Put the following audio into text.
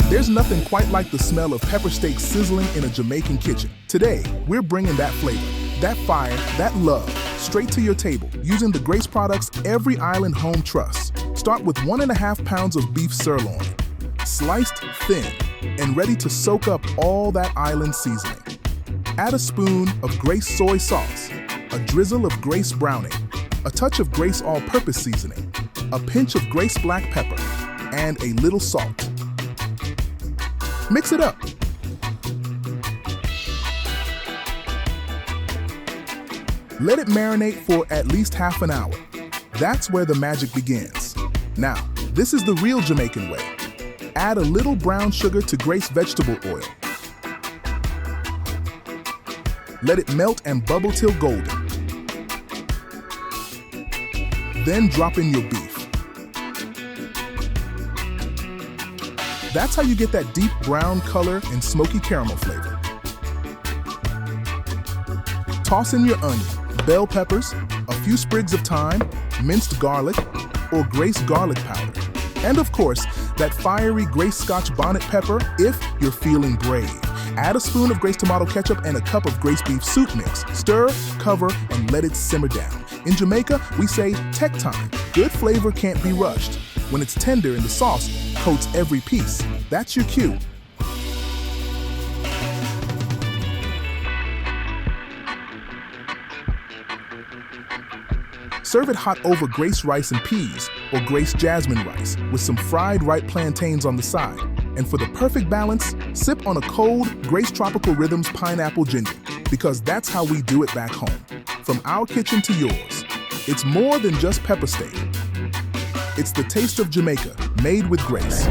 There's nothing quite like the smell of pepper steak sizzling in a Jamaican kitchen. Today, we're bringing that flavor, that fire, that love, straight to your table using the Grace products every island home trusts. Start with 1.5 pounds of beef sirloin, sliced thin and ready to soak up all that island seasoning. Add a spoon of Grace soy sauce, a drizzle of Grace browning, a touch of Grace all-purpose seasoning, a pinch of Grace black pepper, and a little salt. Mix it up. Let it marinate for at least half an hour. That's where the magic begins. Now, this is the real Jamaican way. Add a little brown sugar to Grace vegetable oil. Let it melt and bubble till golden. Then drop in your beef. That's how you get that deep brown color and smoky caramel flavor. Toss in your onion, bell peppers, a few sprigs of thyme, minced garlic, or Grace garlic powder. And of course, that fiery Grace Scotch bonnet pepper if you're feeling brave. Add a spoon of Grace tomato ketchup and a cup of Grace beef soup mix. Stir, cover, and let it simmer down. In Jamaica, we say tech time. Good flavor can't be rushed. When it's tender and the sauce coats every piece, that's your cue. Serve it hot over Grace rice and peas or Grace jasmine rice with some fried ripe plantains on the side. And for the perfect balance, sip on a cold Grace Tropical Rhythms pineapple ginger, because that's how we do it back home. From our kitchen to yours, it's more than just pepper steak. It's the taste of Jamaica, made with Grace.